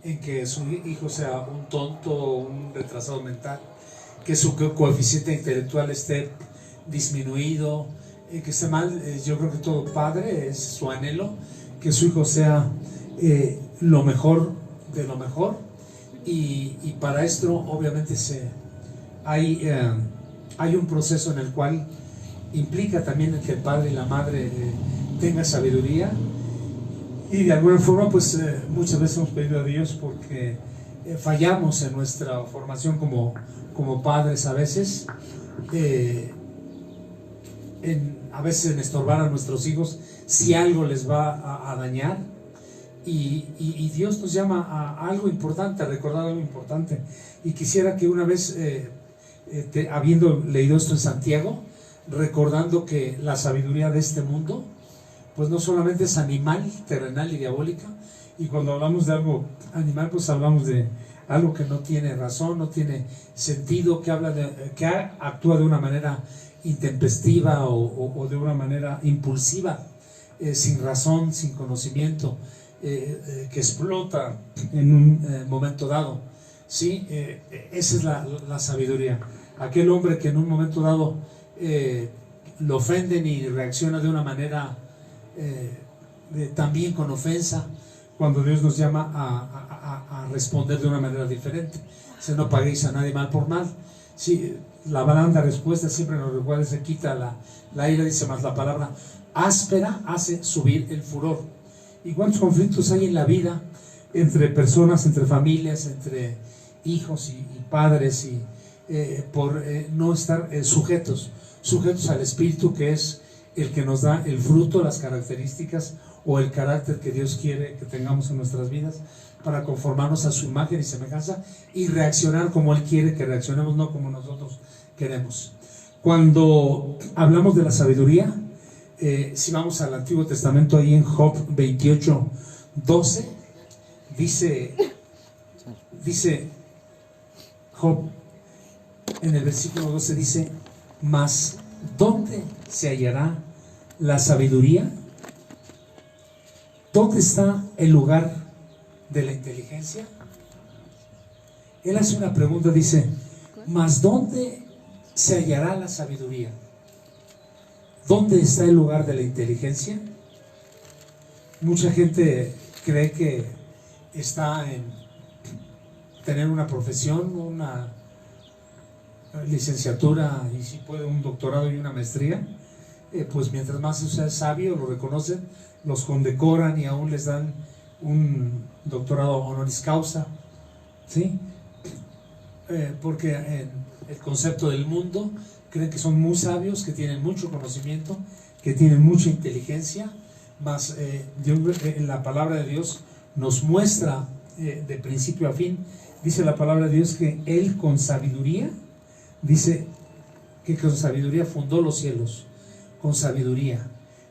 en que su hijo sea un tonto o un retrasado mental, que su coeficiente intelectual esté disminuido, que esté mal. Yo creo que todo padre es su anhelo, que su hijo sea lo mejor de lo mejor, y para esto obviamente hay un proceso en el cual implica también que el padre y la madre tengan sabiduría. Y de alguna forma pues muchas veces hemos pedido a Dios porque fallamos en nuestra formación como padres a veces, a veces en estorbar a nuestros hijos si algo les va a dañar, y Dios nos llama a algo importante, a recordar algo importante. Y quisiera que una vez, habiendo leído esto en Santiago, recordando que la sabiduría de este mundo pues no solamente es animal, terrenal y diabólica, y cuando hablamos de algo animal pues hablamos de algo que no tiene razón, no tiene sentido, que actúa de una manera intempestiva o de una manera impulsiva, sin razón, sin conocimiento, que explota en un momento dado. ¿Sí? Esa es la sabiduría. Aquel hombre que en un momento dado lo ofenden y reacciona de una manera también con ofensa, cuando Dios nos llama a responder de una manera diferente. Si no paguéis a nadie mal por mal. Sí, la blanda respuesta siempre nos recuerda, se quita la ira, dice, más la palabra áspera hace subir el furor. ¿Y cuántos conflictos hay en la vida entre personas, entre familias, entre hijos y padres, y por no estar sujetos al Espíritu, que es el que nos da el fruto, las características o el carácter que Dios quiere que tengamos en nuestras vidas, para conformarnos a su imagen y semejanza y reaccionar como Él quiere que reaccionemos, no como nosotros queremos. Cuando hablamos de la sabiduría, si vamos al Antiguo Testamento, ahí en Job 28:12, dice Job, en el versículo 12 dice: mas ¿dónde se hallará la sabiduría? ¿Dónde está el lugar de la inteligencia? Él hace una pregunta, dice: mas ¿dónde se hallará la sabiduría? ¿Dónde está el lugar de la inteligencia? Mucha gente cree que está en tener una profesión, una licenciatura, y si puede un doctorado y una maestría. Pues mientras más sea sabio, lo reconocen, los condecoran y aún les dan un doctorado honoris causa, ¿sí? Porque en el concepto del mundo creen que son muy sabios, que tienen mucho conocimiento, que tienen mucha inteligencia, mas en la palabra de Dios nos muestra de principio a fin. Dice la palabra de Dios que Él con sabiduría, dice que con sabiduría fundó los cielos, con sabiduría.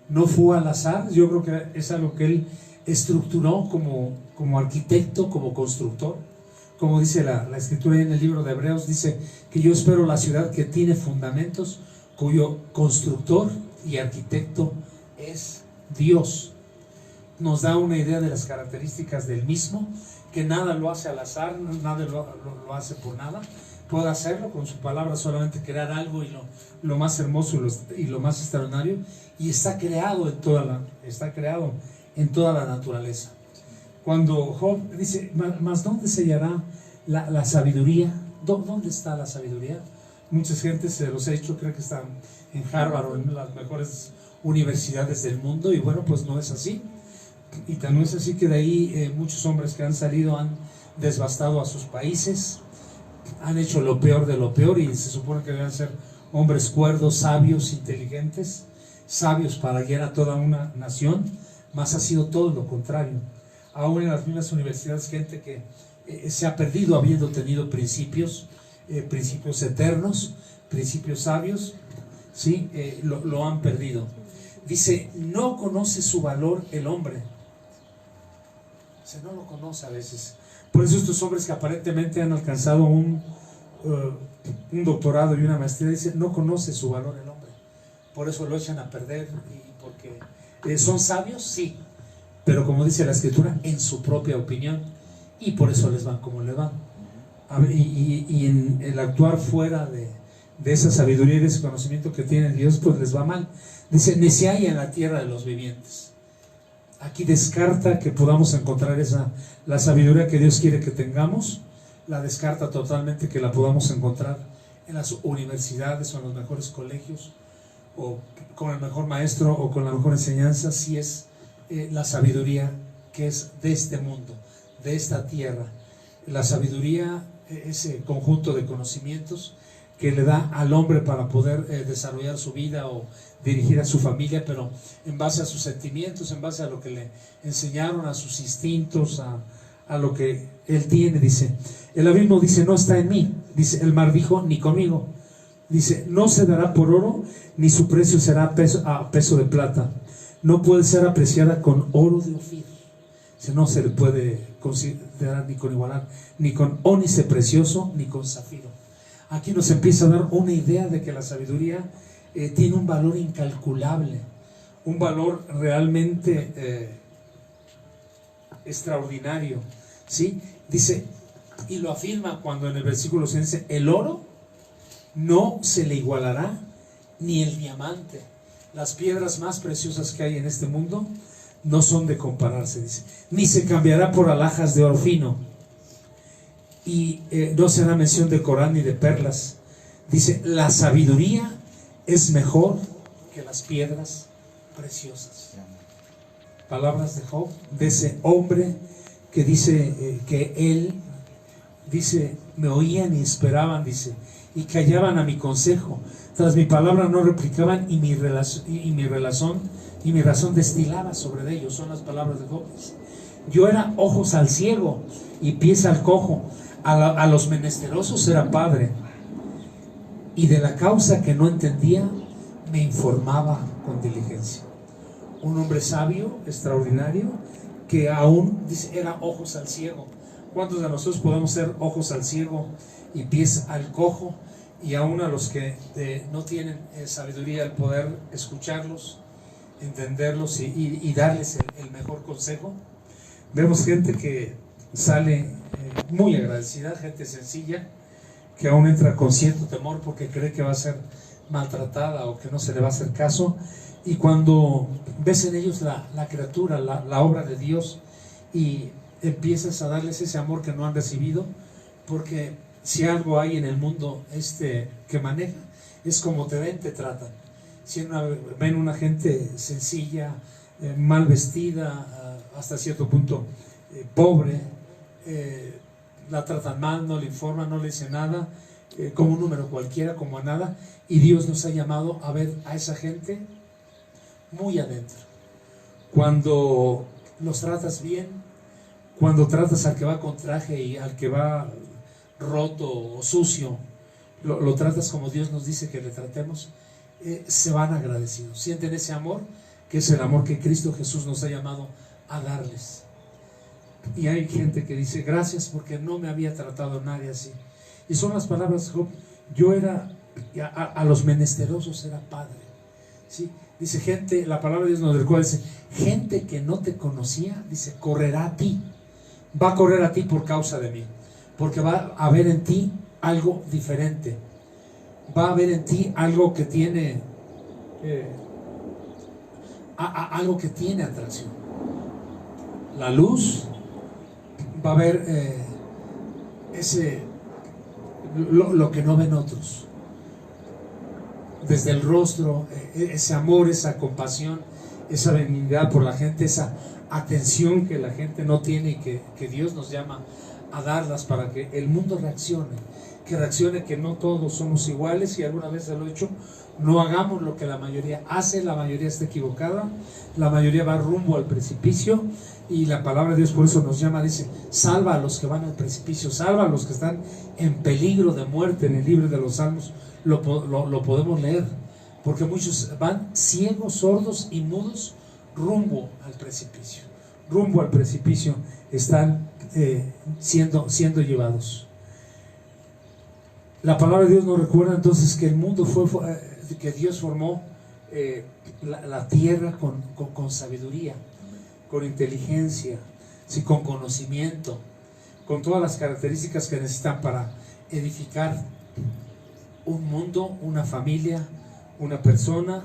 No fue al azar, yo creo que es algo que Él estructuró como arquitecto, como constructor. Como dice la escritura en el libro de Hebreos, dice que yo espero la ciudad que tiene fundamentos, cuyo constructor y arquitecto es Dios. Nos da una idea de las características del mismo, que nada lo hace al azar, nada lo hace por nada. Puede hacerlo con su palabra, solamente crear algo, y lo más hermoso y lo más extraordinario, y está creado en toda la naturaleza. Cuando Job dice: mas ¿dónde se hallará la sabiduría? ¿Dónde está la sabiduría? Muchas gentes, se los he dicho, creen que están en Harvard o en las mejores universidades del mundo, y bueno, pues no es así. Y tan no es así que de ahí muchos hombres que han salido han devastado a sus países, han hecho lo peor de lo peor, y se supone que deben ser hombres cuerdos, sabios, inteligentes, sabios para guiar a toda una nación, mas ha sido todo lo contrario. Aún en las mismas universidades, gente que se ha perdido habiendo tenido principios eternos, principios sabios, ¿sí? Lo han perdido. Dice: no conoce su valor el hombre. No lo conoce a veces. Por eso estos hombres que aparentemente han alcanzado un doctorado y una maestría, dicen: no conoce su valor el hombre. Por eso lo echan a perder, y porque son sabios, sí, pero como dice la escritura, en su propia opinión. y por eso les van como les van. Y en el actuar fuera de esa sabiduría y de ese conocimiento que tiene Dios, pues les va mal. Dice, ni se halla en la tierra de los vivientes. Aquí descarta que podamos encontrar la sabiduría que Dios quiere que tengamos, la descarta totalmente que la podamos encontrar en las universidades o en los mejores colegios, o con el mejor maestro o con la mejor enseñanza, si es la sabiduría que es de este mundo, de esta tierra. La sabiduría, ese conjunto de conocimientos que le da al hombre para poder desarrollar su vida o dirigir a su familia, pero en base a sus sentimientos, en base a lo que le enseñaron, a sus instintos, a lo que él tiene. Dice, el abismo dice, no está en mí. Dice, el mar dijo, ni conmigo. Dice, no se dará por oro, ni su precio será a peso de plata. No puede ser apreciada con oro de Ofir. Dice, no se le puede considerar ni con igualar, ni con ónice precioso, ni con zafiro. Aquí nos empieza a dar una idea de que la sabiduría tiene un valor incalculable, un valor realmente extraordinario, ¿sí? Dice, y lo afirma cuando en el versículo 6 dice, el oro no se le igualará, ni el diamante. Las piedras más preciosas que hay en este mundo no son de compararse, dice, ni se cambiará por alhajas de oro fino, y no será mención de coral ni de perlas. Dice, la sabiduría es mejor que las piedras preciosas. Palabras de Job, de ese hombre que dice que él, dice, me oían y esperaban, dice, y callaban a mi consejo. Tras mi palabra no replicaban, y mi razón destilaba sobre ellos. Son las palabras de Job. Yo era ojos al ciego y pies al cojo. A los menesterosos era padre, y de la causa que no entendía me informaba con diligencia. Un hombre sabio, extraordinario, que aún dice, era ojos al ciego. ¿Cuántos de nosotros podemos ser ojos al ciego y pies al cojo? Y aún a los que no tienen sabiduría, el poder escucharlos, entenderlos y darles el mejor consejo. Vemos gente que sale muy agradecida, gente sencilla, que aún entra con cierto temor porque cree que va a ser maltratada o que no se le va a hacer caso. Y cuando ves en ellos la criatura, la obra de Dios, y empiezas a darles ese amor que no han recibido, porque si algo hay en el mundo que maneja, es como te ven, te tratan. Si ven una gente sencilla, mal vestida, hasta cierto punto pobre, la tratan mal, no le informan, no le dicen nada, como un número cualquiera, como a nada. Y Dios nos ha llamado a ver a esa gente muy adentro. Cuando los tratas bien, cuando tratas al que va con traje y al que va roto o sucio, lo tratas como Dios nos dice que le tratemos, se van agradecidos, sienten ese amor, que es el amor que Cristo Jesús nos ha llamado a darles. Y hay gente que dice, gracias porque no me había tratado nadie así. Y son las palabras de Job. Yo era, a los menesterosos era padre, ¿sí? Dice, gente, la palabra de Dios nos recuerda, dice, gente que no te conocía, dice, correrá a ti, va a correr a ti por causa de mí, porque va a ver en ti algo diferente, va a ver en ti algo que tiene algo que tiene atracción. La luz va a ver lo que no ven otros. Desde el rostro, ese amor, esa compasión, esa benignidad por la gente, esa atención que la gente no tiene y que Dios nos llama a darlas para que el mundo reaccione, que no todos somos iguales, y alguna vez se lo he dicho, no hagamos lo que la mayoría hace, la mayoría está equivocada, la mayoría va rumbo al precipicio, y la palabra de Dios por eso nos llama, dice, salva a los que van al precipicio, salva a los que están en peligro de muerte. En el libro de los Salmos lo podemos leer, porque muchos van ciegos, sordos y mudos rumbo al precipicio, están siendo llevados. La palabra de Dios nos recuerda entonces que el mundo que Dios formó la tierra con sabiduría, con inteligencia, sí, con conocimiento, con todas las características que necesitan para edificar un mundo, una familia, una persona,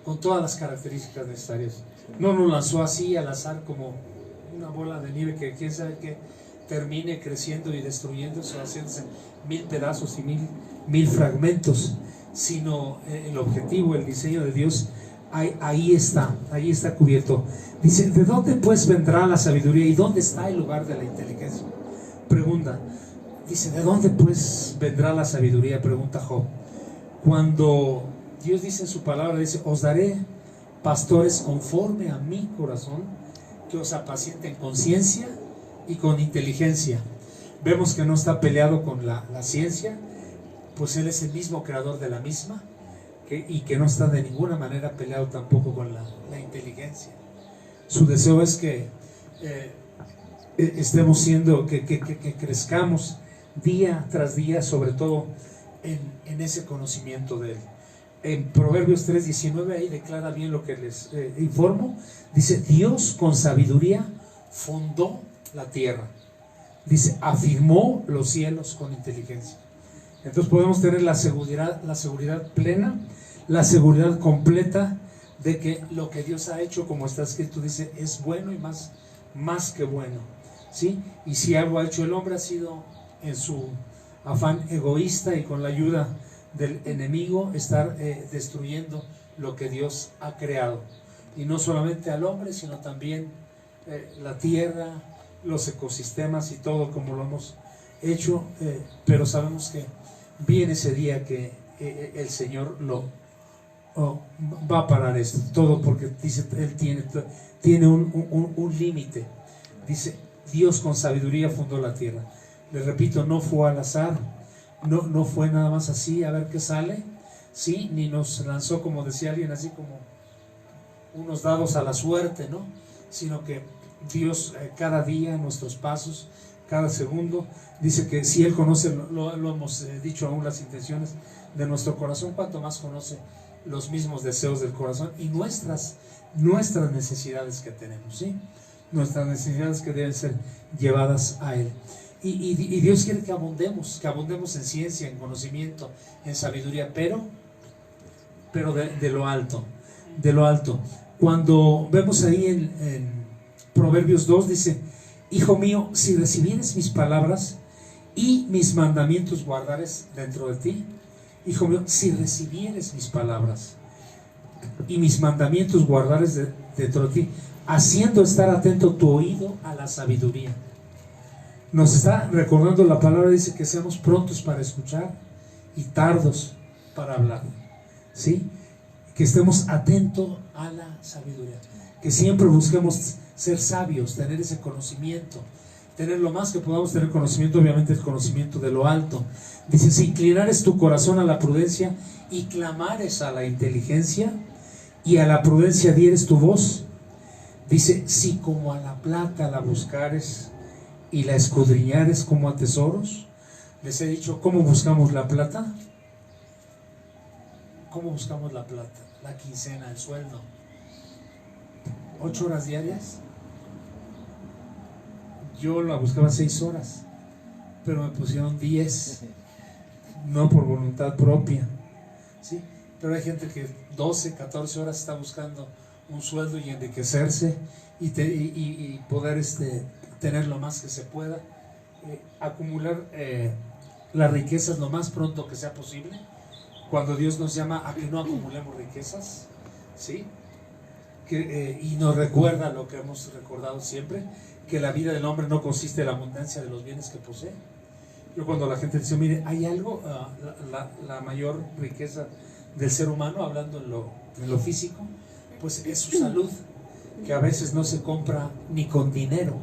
con todas las características necesarias. No nos lanzó así al azar como una bola de nieve que quién sabe que termine creciendo y destruyéndose, haciéndose 1000 pedazos y mil fragmentos, sino el objetivo, el diseño de Dios, ahí está cubierto. Dice, ¿de dónde pues vendrá la sabiduría y dónde está el lugar de la inteligencia? Pregunta. Dice, ¿de dónde pues vendrá la sabiduría? Pregunta Job. Cuando Dios dice en su palabra, dice, os daré pastores conforme a mi corazón, que os apacienten con ciencia y con inteligencia. Vemos que no está peleado con la ciencia, pues Él es el mismo creador de la misma, y que no está de ninguna manera peleado tampoco con la inteligencia. Su deseo es que estemos siendo, que crezcamos día tras día, sobre todo en ese conocimiento de Él. En Proverbios 3:19 ahí declara bien lo que les informo. Dice, Dios con sabiduría fundó la tierra. Dice, afirmó los cielos con inteligencia. Entonces podemos tener la seguridad plena, la seguridad completa de que lo que Dios ha hecho, como está escrito, dice, es bueno y más que bueno, ¿sí? Y si algo ha hecho el hombre, ha sido en su afán egoísta y con la ayuda del enemigo estar destruyendo lo que Dios ha creado, y no solamente al hombre, sino también la tierra, los ecosistemas y todo como lo hemos hecho, pero sabemos que viene ese día que el Señor va a parar esto todo, porque dice, Él tiene un límite. Dice, Dios con sabiduría fundó la tierra. Les repito, no fue al azar, no fue nada más así a ver qué sale, ¿sí? Ni nos lanzó, como decía alguien, así como unos dados a la suerte, ¿no? Sino que Dios cada día, nuestros pasos, cada segundo, dice que si Él conoce, lo hemos dicho aún, las intenciones de nuestro corazón, cuanto más conoce los mismos deseos del corazón y nuestras necesidades que tenemos, ¿sí? Nuestras necesidades que deben ser llevadas a Él. Y Dios quiere que abundemos en ciencia, en conocimiento, en sabiduría, pero de lo alto, Cuando vemos ahí en Proverbios 2, dice, hijo mío, si recibieres mis palabras y mis mandamientos guardares dentro de ti, hijo mío, si recibieres mis palabras y mis mandamientos guardares dentro de ti, haciendo estar atento tu oído a la sabiduría. Nos está recordando la palabra, dice que seamos prontos para escuchar y tardos para hablar, ¿sí? Que estemos atentos a la sabiduría, que siempre busquemos ser sabios, tener ese conocimiento, tener lo más que podamos tener conocimiento, obviamente el conocimiento de lo alto. Dice, si inclinares tu corazón a la prudencia y clamares a la inteligencia, y a la prudencia dieres tu voz. Dice, si como a la plata la buscares y la escudriñares como a tesoros. Les he dicho, ¿cómo buscamos la plata? ¿Cómo buscamos la plata? La quincena, el sueldo. 8 horas diarias. Yo la buscaba 6 horas, pero me pusieron 10, no por voluntad propia, ¿sí? Pero hay gente que 12, 14 horas está buscando un sueldo y enriquecerse y poder tener lo más que se pueda, acumular las riquezas lo más pronto que sea posible, cuando Dios nos llama a que no acumulemos riquezas, ¿sí? Y nos recuerda lo que hemos recordado siempre, que la vida del hombre no consiste en la abundancia de los bienes que posee. Yo cuando la gente dice, mire, hay algo, la mayor riqueza del ser humano, hablando en lo físico, pues es su salud, que a veces no se compra ni con dinero,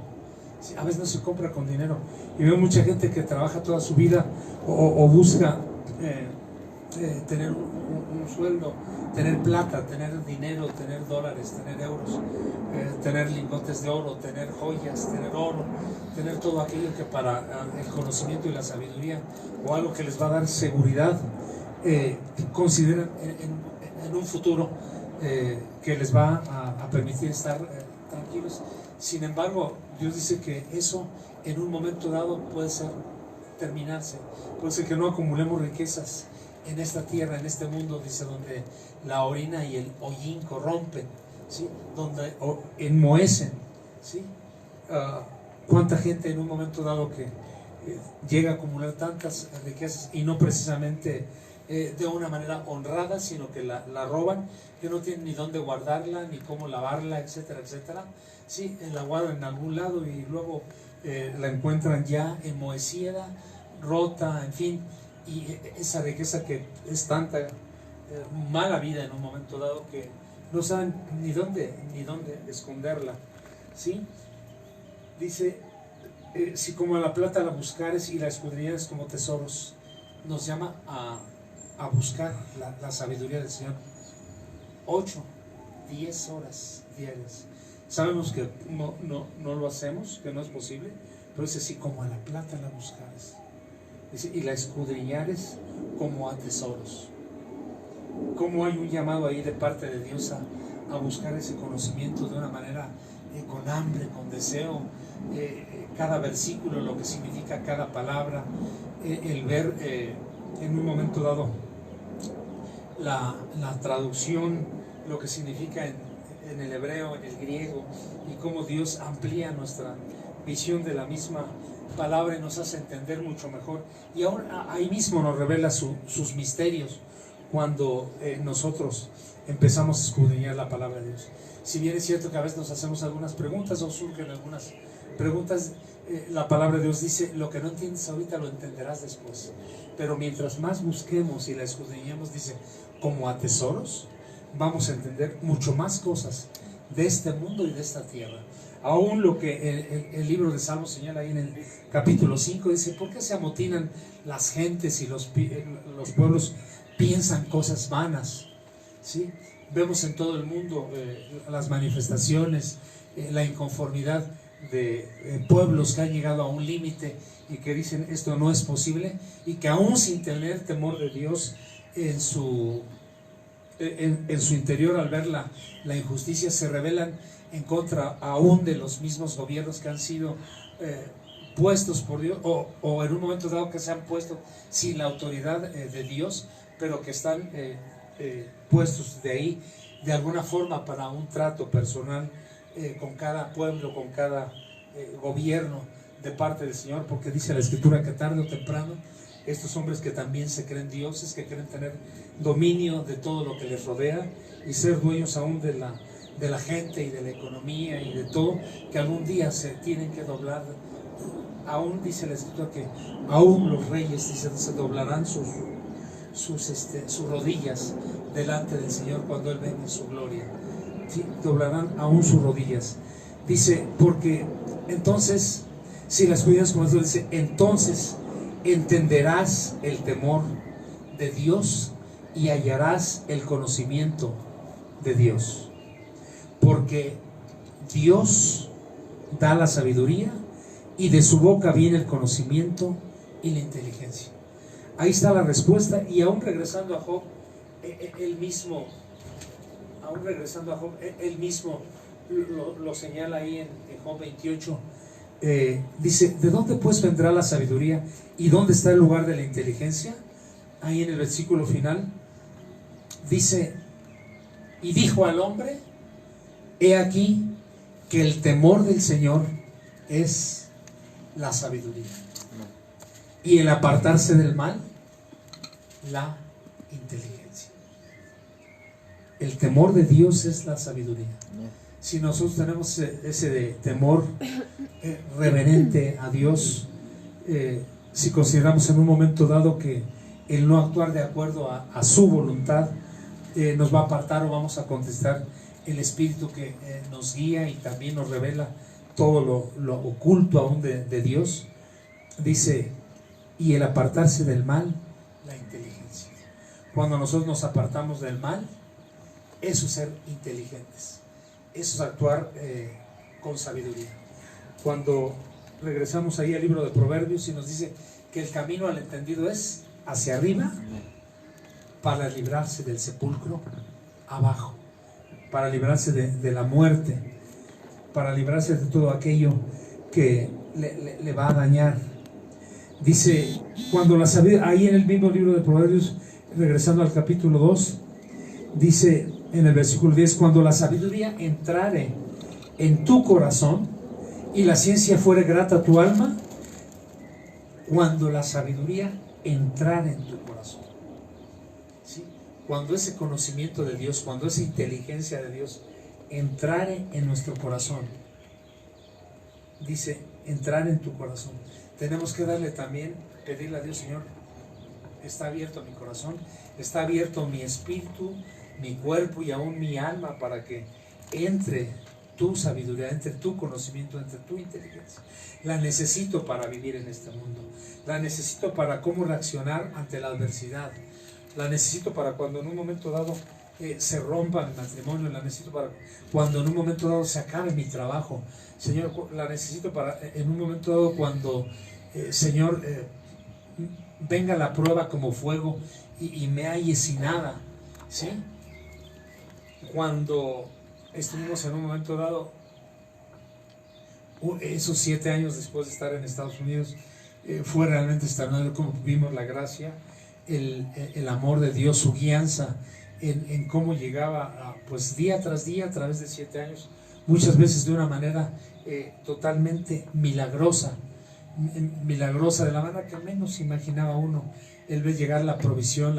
¿sí? A veces no se compra con dinero. Y veo mucha gente que trabaja toda su vida o busca tener un sueldo, tener plata, tener dinero, tener dólares, tener euros, tener lingotes de oro, tener joyas, tener oro, tener todo aquello que para el conocimiento y la sabiduría, o algo que les va a dar seguridad, consideran en un futuro que les va a permitir estar tranquilos. Sin embargo, Dios dice que eso en un momento dado puede terminarse. Puede ser que no acumulemos riquezas en esta tierra, en este mundo, dice, donde la orina y el hollín corrompen, ¿sí? Donde enmohecen, ¿sí? Cuánta gente en un momento dado que llega a acumular tantas riquezas y no precisamente de una manera honrada, sino que la roban, que no tienen ni dónde guardarla, ni cómo lavarla, etcétera, etcétera. Sí, la guardan en algún lado y luego la encuentran ya enmohecida, rota, en fin, y esa riqueza que es tanta mala vida en un momento dado que no saben ni dónde esconderla, ¿sí? Dice, si como la plata la buscares y la escudriñares como tesoros, nos llama a buscar la sabiduría del Señor. 8, 10 horas diarias. Sabemos que no lo hacemos, que no es posible, pero dice, si como a la plata la buscares, dice, y la escudriñares como a tesoros. Como hay un llamado ahí de parte de Dios a buscar ese conocimiento de una manera con hambre, con deseo, cada versículo, lo que significa cada palabra, el ver en un momento dado la traducción, lo que significa en el hebreo, en el griego, y cómo Dios amplía nuestra visión de la misma palabra y nos hace entender mucho mejor. Y ahora ahí mismo nos revela sus misterios cuando nosotros empezamos a escudriñar la palabra de Dios. Si bien es cierto que a veces nos hacemos algunas preguntas o surgen algunas preguntas, la palabra de Dios dice, lo que no entiendes ahorita lo entenderás después. Pero mientras más busquemos y la escudriñemos, dice, como a tesoros, vamos a entender mucho más cosas de este mundo y de esta tierra. Aún lo que el libro de Salmos señala ahí en el capítulo 5, dice, ¿por qué se amotinan las gentes y los pueblos piensan cosas vanas? ¿Sí? Vemos en todo el mundo las manifestaciones, la inconformidad de pueblos que han llegado a un límite y que dicen esto no es posible, y que aún sin tener temor de Dios en su interior, al ver la injusticia, se rebelan en contra aún de los mismos gobiernos que han sido puestos por Dios, o en un momento dado que se han puesto sin la autoridad de Dios, pero que están puestos de ahí de alguna forma para un trato personal con cada pueblo, con cada gobierno de parte del Señor, porque dice la Escritura que tarde o temprano estos hombres que también se creen dioses, que quieren tener dominio de todo lo que les rodea y ser dueños aún de la gente y de la economía y de todo, que algún día se tienen que doblar. Aún dice la Escritura que aún los reyes, dice, se doblarán sus rodillas delante del Señor cuando Él venga en su gloria. ¿Sí? Doblarán aún sus rodillas. Dice, porque entonces, si las cuidas como Dios dice, entonces entenderás el temor de Dios y hallarás el conocimiento de Dios. Porque Dios da la sabiduría y de su boca viene el conocimiento y la inteligencia. Ahí está la respuesta. Y aún regresando a Job, él mismo lo señala ahí en Job 28. Dice, ¿de dónde pues vendrá la sabiduría y dónde está el lugar de la inteligencia? Ahí en el versículo final dice, y dijo al hombre, he aquí que el temor del Señor es la sabiduría, y el apartarse del mal, la inteligencia. El temor de Dios es la sabiduría. Si nosotros tenemos ese temor reverente a Dios, si consideramos en un momento dado que el no actuar de acuerdo a su voluntad nos va a apartar, o vamos a contestar el Espíritu que nos guía y también nos revela todo lo oculto aún de Dios, dice, y el apartarse del mal, la inteligencia. Cuando nosotros nos apartamos del mal, eso es ser inteligentes, eso es actuar con sabiduría. Cuando regresamos ahí al libro de Proverbios y nos dice que el camino al entendido es hacia arriba para librarse del sepulcro, abajo para librarse de la muerte. para librarse de todo aquello que le va a dañar. Dice, cuando la sabiduría, ahí en el mismo libro de Proverbios, regresando al capítulo 2, dice en el versículo 10, cuando la sabiduría entrare en tu corazón y la ciencia fuere grata a tu alma, cuando la sabiduría entrare en tu corazón, ¿sí? Cuando ese conocimiento de Dios, cuando esa inteligencia de Dios entrare en nuestro corazón, dice, entrar en tu corazón. Tenemos que darle también, pedirle a Dios, Señor, está abierto mi corazón, está abierto mi espíritu, mi cuerpo y aún mi alma para que entre tu sabiduría, entre tu conocimiento, entre tu inteligencia. La necesito para vivir en este mundo, la necesito para cómo reaccionar ante la adversidad, la necesito para cuando en un momento dado se rompa mi matrimonio, la necesito para cuando en un momento dado se acabe mi trabajo, Señor, la necesito para en un momento dado cuando, Señor, venga la prueba como fuego y me halle sin nada, ¿sí? Cuando estuvimos en un momento dado, esos 7 años después de estar en Estados Unidos, fue realmente extraordinario como vimos la gracia, el amor de Dios, su guianza en cómo llegaba pues día tras día a través de 7 años, muchas veces de una manera totalmente milagrosa, de la manera que menos imaginaba uno. Él ve llegar la provisión,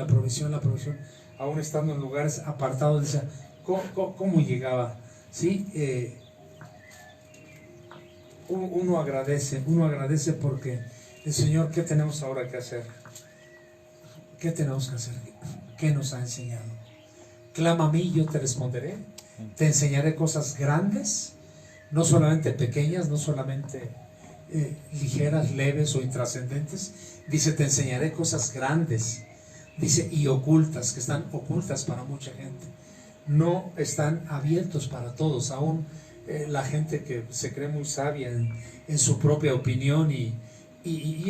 aún estando en lugares apartados, decía, ¿cómo llegaba? ¿Sí? Uno agradece porque el Señor, ¿qué tenemos ahora que hacer? ¿Qué tenemos que hacer? ¿Qué nos ha enseñado? Clama a mí, yo te responderé. Te enseñaré cosas grandes, no solamente pequeñas, no solamente ligeras, leves o intrascendentes. Dice, te enseñaré cosas grandes. Dice, y ocultas, que están ocultas para mucha gente. No están abiertos para todos. Aún la gente que se cree muy sabia en su propia opinión y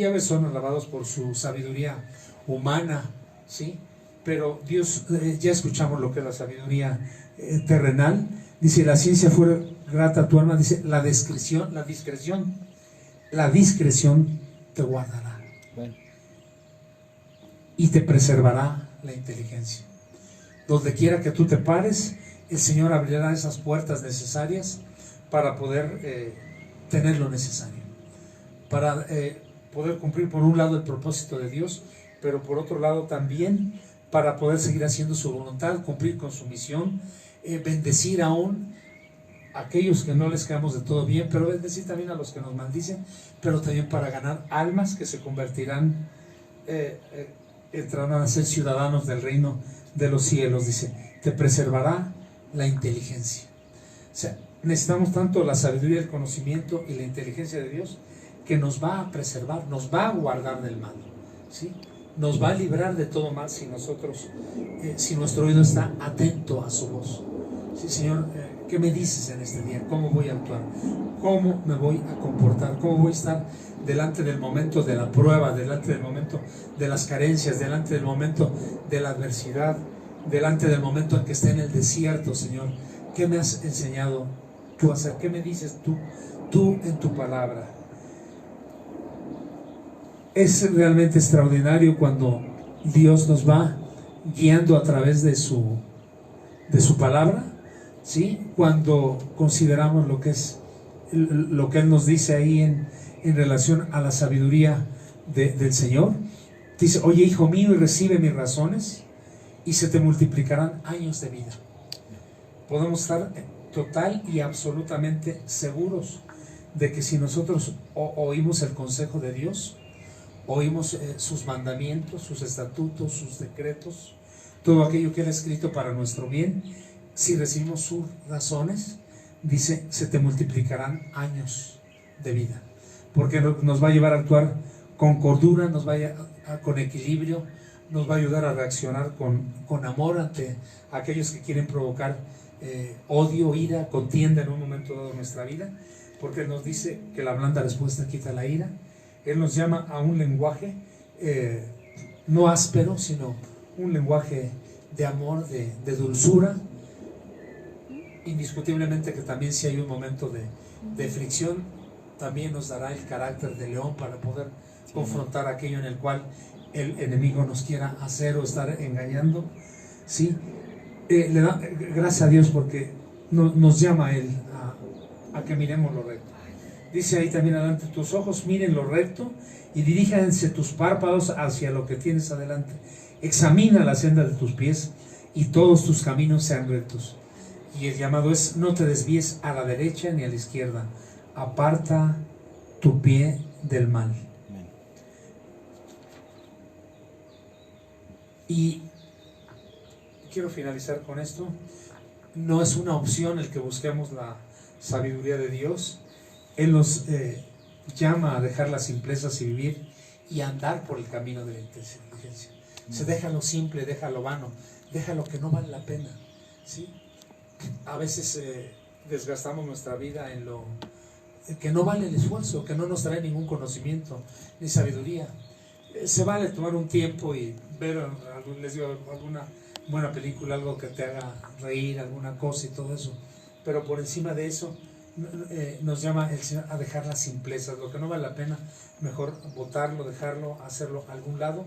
a veces son alabados por su sabiduría humana, ¿sí? Pero Dios, ya escuchamos lo que es la sabiduría terrenal. Dice, la ciencia fuera grata a tu alma. Dice, la discreción te guardará. Bueno. Y te preservará la inteligencia. Donde quiera que tú te pares, el Señor abrirá esas puertas necesarias para poder tener lo necesario, para poder cumplir por un lado el propósito de Dios, pero por otro lado también para poder seguir haciendo su voluntad, cumplir con su misión, bendecir aún a aquellos que no les quedamos de todo bien, pero bendecir también a los que nos maldicen, pero también para ganar almas que se convertirán, entrarán a ser ciudadanos del reino de los cielos. Dice, te preservará la inteligencia. O sea, necesitamos tanto la sabiduría, el conocimiento y la inteligencia de Dios que nos va a preservar, nos va a guardar del mal, ¿sí? Nos va a librar de todo mal si nosotros, si nuestro oído está atento a su voz. Sí, Señor, ¿qué me dices en este día? ¿Cómo voy a actuar? ¿Cómo me voy a comportar? ¿Cómo voy a estar delante del momento de la prueba, delante del momento de las carencias, delante del momento de la adversidad, delante del momento en que esté en el desierto, Señor? ¿Qué me has enseñado tú a hacer? ¿Qué me dices tú en tu palabra? Es realmente extraordinario cuando Dios nos va guiando a través de su palabra, ¿sí? Cuando consideramos lo que es lo que Él nos dice ahí en relación a la sabiduría del Señor. Dice, oye, hijo mío, y recibe mis razones, y se te multiplicarán años de vida. Podemos estar total y absolutamente seguros de que si nosotros oímos el consejo de Dios, oímos sus mandamientos, sus estatutos, sus decretos, todo aquello que Él ha escrito para nuestro bien, si recibimos sus razones, dice, se te multiplicarán años de vida, porque nos va a llevar a actuar con cordura, nos va con equilibrio, nos va a ayudar a reaccionar con amor ante aquellos que quieren provocar odio, ira, contienda en un momento dado de nuestra vida, porque Él nos dice que la blanda respuesta quita la ira. Él nos llama a un lenguaje no áspero, sino un lenguaje de amor, de dulzura, indiscutiblemente que también si hay un momento de fricción, también nos dará el carácter de león para poder confrontar aquello en el cual el enemigo nos quiera hacer o estar engañando. ¿Sí? Le da gracias a Dios porque nos llama a Él a que miremos lo recto. Dice ahí también adelante: tus ojos miren lo recto y diríjanse tus párpados hacia lo que tienes adelante. Examina la senda de tus pies y todos tus caminos sean rectos. Y el llamado es: no te desvíes a la derecha ni a la izquierda, aparta tu pie del mal. Y quiero finalizar con esto. No es una opción el que busquemos la sabiduría de Dios. Él nos llama a dejar las simplezas y vivir y andar por el camino de la inteligencia. Se deja lo simple, deja lo vano, deja lo que no vale la pena, ¿sí? A veces desgastamos nuestra vida en lo que no vale el esfuerzo, que no nos trae ningún conocimiento ni sabiduría. Se vale tomar un tiempo y ver, les digo, alguna buena película, algo que te haga reír, alguna cosa y todo eso, pero por encima de eso nos llama el Señor a dejar las simplezas, lo que no vale la pena, mejor botarlo, dejarlo, hacerlo a algún lado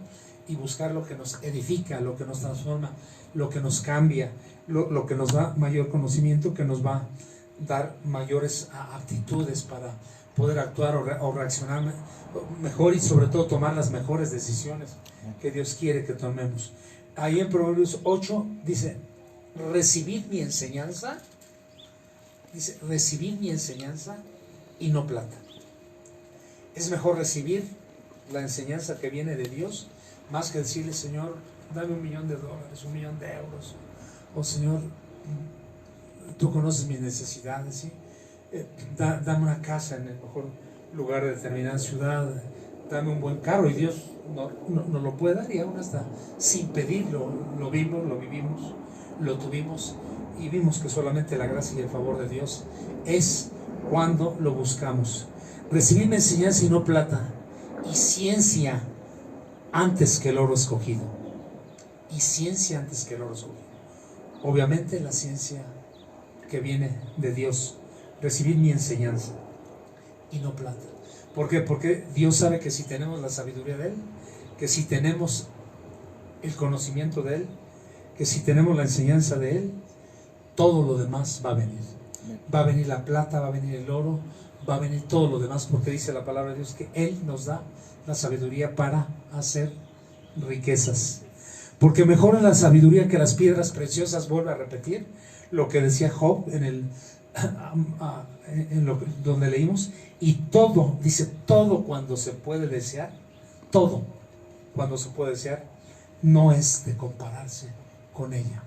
y buscar lo que nos edifica, lo que nos transforma, lo que nos cambia, lo que nos da mayor conocimiento, que nos va a dar mayores aptitudes para poder actuar o reaccionar mejor y sobre todo tomar las mejores decisiones que Dios quiere que tomemos. Ahí en Proverbios 8 dice: recibid mi enseñanza. Dice: recibid mi enseñanza y no plata. Es mejor recibir la enseñanza que viene de Dios más que decirle: Señor, dame $1,000,000, $1,000,000, o Señor, tú conoces mis necesidades, ¿sí? Dame una casa en el mejor lugar de determinada ciudad, dame un buen carro, y Dios no lo puede dar, y aún hasta sin pedirlo, lo vimos, lo vivimos, lo tuvimos, y vimos que solamente la gracia y el favor de Dios es cuando lo buscamos. Recibirme enseñanza y no plata, y ciencia antes que el oro escogido. Y ciencia antes que el oro escogido. Obviamente la ciencia que viene de Dios. Recibir mi enseñanza y no plata. ¿Por qué? Porque Dios sabe que si tenemos la sabiduría de Él, que si tenemos el conocimiento de Él, que si tenemos la enseñanza de Él, todo lo demás va a venir. Va a venir la plata, va a venir el oro, va a venir todo lo demás, porque dice la palabra de Dios que Él nos da la sabiduría para hacer riquezas. Porque mejor es la sabiduría que las piedras preciosas. Vuelve a repetir lo que decía Job donde leímos. Y todo, dice, todo cuando se puede desear, todo cuando se puede desear, no es de compararse con ella.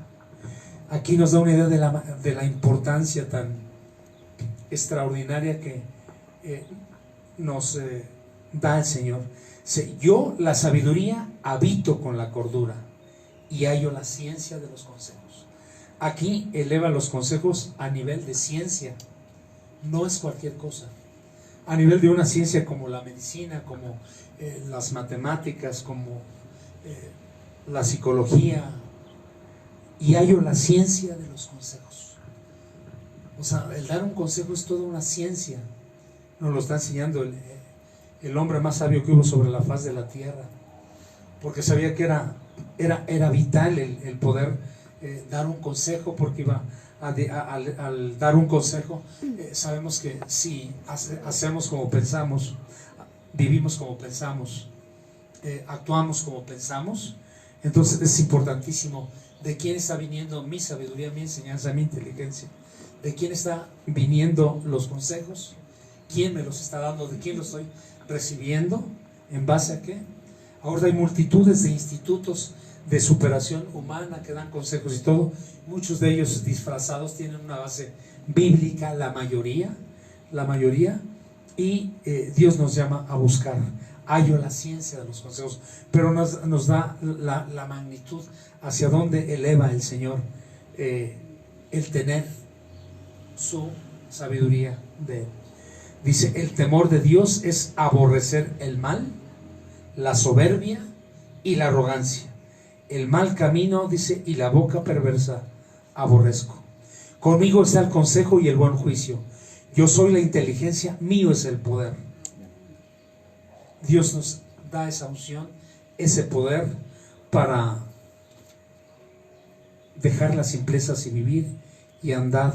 Aquí nos da una idea de la importancia tan extraordinaria que nos da el Señor. Yo, la sabiduría, habito con la cordura y hallo la ciencia de los consejos. Aquí eleva los consejos a nivel de ciencia, no es cualquier cosa. A nivel de una ciencia como la medicina, como las matemáticas, como la psicología, y hallo la ciencia de los consejos. O sea, el dar un consejo es toda una ciencia. Nos lo está enseñando el hombre más sabio que hubo sobre la faz de la tierra, porque sabía que era vital el poder dar un consejo, porque al dar un consejo, sabemos que si hacemos como pensamos, vivimos como pensamos, actuamos como pensamos, entonces es importantísimo de quién está viniendo mi sabiduría, mi enseñanza, mi inteligencia, de quién está viniendo los consejos, quién me los está dando, de quién los estoy recibiendo, en base a qué. Ahora hay multitudes de institutos de superación humana que dan consejos y todo, muchos de ellos disfrazados, tienen una base bíblica, la mayoría, y Dios nos llama a buscar. Hallo la ciencia de los consejos, pero nos da la magnitud hacia donde eleva el Señor el tener su sabiduría de Él. Dice: el temor de Dios es aborrecer el mal, la soberbia y la arrogancia. El mal camino, dice, y la boca perversa aborrezco. Conmigo está el consejo y el buen juicio. Yo soy la inteligencia, mío es el poder. Dios nos da esa unción, ese poder para dejar las simplezas y vivir y andar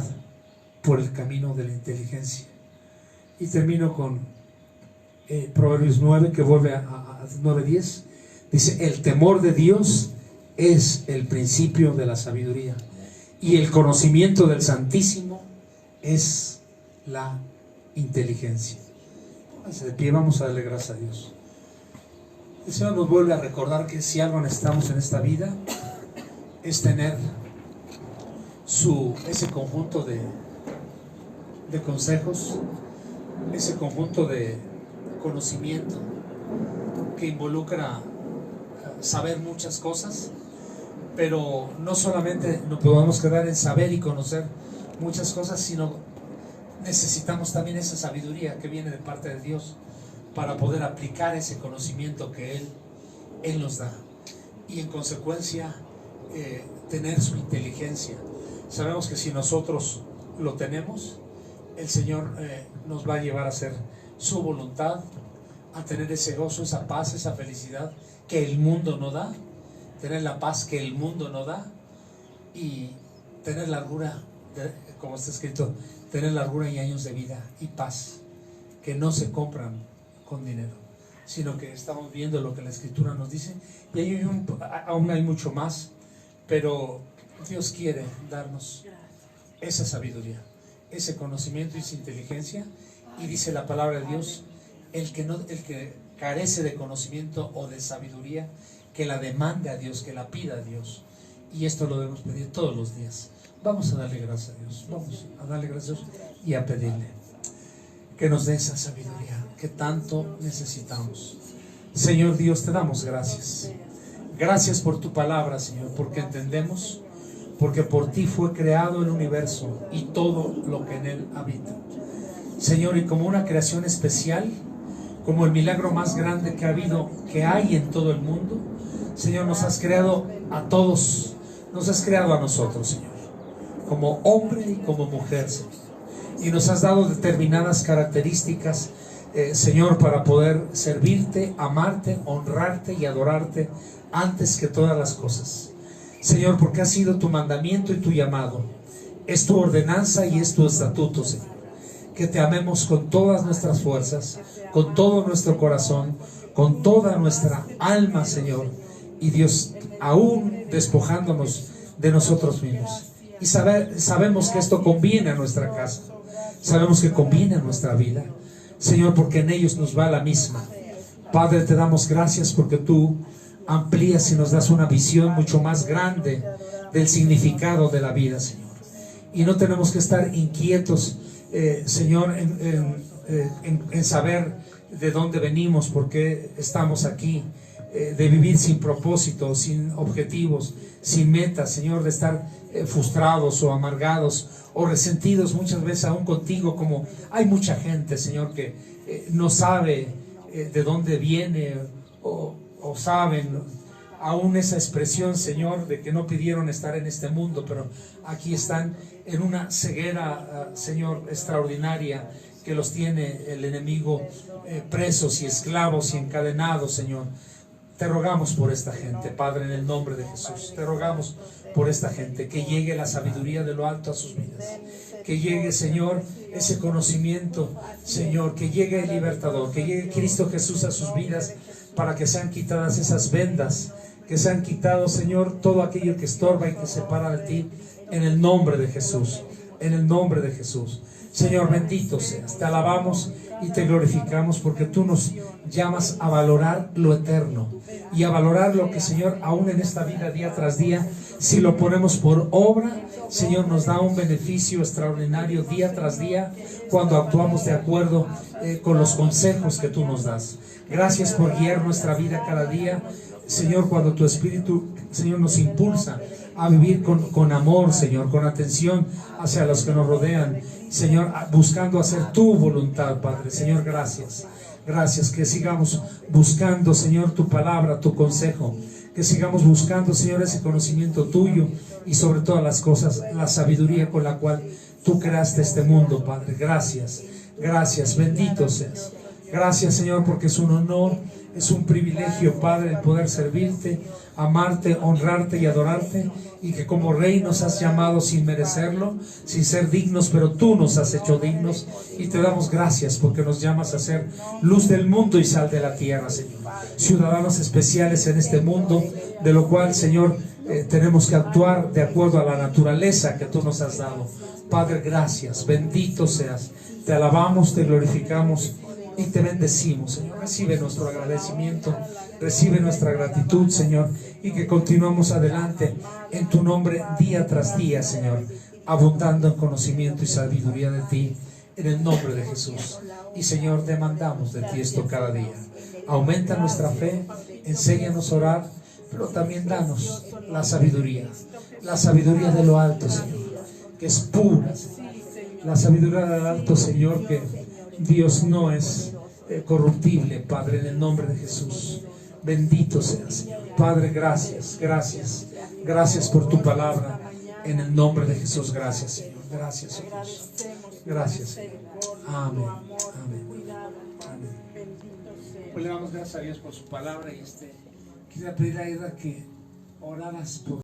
por el camino de la inteligencia. Y termino con Proverbios 9, que vuelve a 9:10. Dice: el temor de Dios es el principio de la sabiduría, y el conocimiento del Santísimo es la inteligencia. Pónganse de pie, vamos a darle gracias a Dios. El Señor nos vuelve a recordar que si algo necesitamos en esta vida es tener ese conjunto de consejos, ese conjunto de conocimiento que involucra saber muchas cosas, pero no solamente nos podemos quedar en saber y conocer muchas cosas, sino necesitamos también esa sabiduría que viene de parte de Dios para poder aplicar ese conocimiento que Él nos da, y en consecuencia tener su inteligencia. Sabemos que si nosotros lo tenemos, el Señor nos va a llevar a hacer su voluntad, a tener ese gozo, esa paz, esa felicidad que el mundo no da, tener la paz que el mundo no da, y tener largura, como está escrito, tener largura y años de vida y paz que no se compran con dinero, sino que estamos viendo lo que la Escritura nos dice. Y aún hay mucho más, pero Dios quiere darnos esa sabiduría, ese conocimiento y esa inteligencia. Y dice la palabra de Dios: el que carece de conocimiento o de sabiduría, que la demande a Dios, que la pida a Dios. Y esto lo debemos pedir todos los días. Vamos a darle gracias a Dios, vamos a darle gracias a Dios y a pedirle que nos dé esa sabiduría que tanto necesitamos. Señor Dios, te damos gracias. Gracias por tu palabra, Señor, porque entendemos, porque por ti fue creado el universo y todo lo que en él habita. Señor, y como una creación especial, como el milagro más grande que hay en todo el mundo, Señor, nos has creado a todos, nos has creado a nosotros, Señor, como hombre y como mujer, Señor, y nos has dado determinadas características, Señor, para poder servirte, amarte, honrarte y adorarte antes que todas las cosas, Señor, porque ha sido tu mandamiento y tu llamado, es tu ordenanza y es tu estatuto, Señor, que te amemos con todas nuestras fuerzas, con todo nuestro corazón, con toda nuestra alma, Señor, y Dios, aún despojándonos de nosotros mismos. Y sabemos que esto conviene a nuestra casa, sabemos que conviene a nuestra vida, Señor, porque en ellos nos va la misma. Padre, te damos gracias porque tú amplías y nos das una visión mucho más grande del significado de la vida, Señor. Y no tenemos que estar inquietos, Señor, en saber de dónde venimos, por qué estamos aquí, de vivir sin propósito, sin objetivos, sin metas, Señor, de estar frustrados o amargados o resentidos muchas veces aún contigo, como hay mucha gente, Señor, que no sabe de dónde viene o saben aún esa expresión, Señor, de que no pidieron estar en este mundo, pero aquí están en una ceguera, Señor, extraordinaria, que los tiene el enemigo presos y esclavos y encadenados, Señor. Te rogamos por esta gente, Padre, en el nombre de Jesús. Te rogamos por esta gente, que llegue la sabiduría de lo alto a sus vidas, que llegue, Señor, ese conocimiento, Señor, que llegue el libertador, que llegue Cristo Jesús a sus vidas, para que sean quitadas esas vendas, que sean quitados, Señor, todo aquello que estorba y que separa de ti, en el nombre de Jesús, en el nombre de Jesús. Señor, bendito seas, te alabamos y te glorificamos, porque tú nos llamas a valorar lo eterno y a valorar lo que, Señor, aún en esta vida, día tras día, si lo ponemos por obra, Señor, nos da un beneficio extraordinario día tras día cuando actuamos de acuerdo con los consejos que tú nos das. Gracias por guiar nuestra vida cada día, Señor, cuando tu Espíritu, Señor, nos impulsa a vivir con amor, Señor, con atención hacia los que nos rodean, Señor, buscando hacer tu voluntad, Padre. Señor, gracias. Gracias, que sigamos buscando, Señor, tu palabra, tu consejo, que sigamos buscando, Señor, ese conocimiento tuyo y sobre todas las cosas, la sabiduría con la cual tú creaste este mundo, Padre. Gracias, gracias, bendito seas. Gracias, Señor, porque es un honor, es un privilegio, Padre, el poder servirte, amarte, honrarte y adorarte, y que como Rey nos has llamado sin merecerlo, sin ser dignos, pero tú nos has hecho dignos, y te damos gracias porque nos llamas a ser luz del mundo y sal de la tierra, Señor. Ciudadanos especiales en este mundo, de lo cual, Señor, tenemos que actuar de acuerdo a la naturaleza que tú nos has dado. Padre, gracias, bendito seas, te alabamos, te glorificamos y te bendecimos, Señor. Recibe nuestro agradecimiento, recibe nuestra gratitud, Señor, y que continuemos adelante en tu nombre día tras día, Señor, abundando en conocimiento y sabiduría de ti, en el nombre de Jesús. Y, Señor, demandamos de ti esto cada día. Aumenta nuestra fe, enséñanos a orar, pero también danos la sabiduría de lo alto, Señor, que es pura, Señor. La sabiduría del alto, Señor, que Dios no es corruptible, Padre, en el nombre de Jesús. Bendito seas, Señor. Padre, gracias, gracias, gracias por tu palabra, en el nombre de Jesús. Gracias, Señor. Gracias, Jesús. Gracias, Señor. Amén, amén, amén. Pues le damos gracias a Dios por su palabra, y quisiera pedir a Eda que oraras por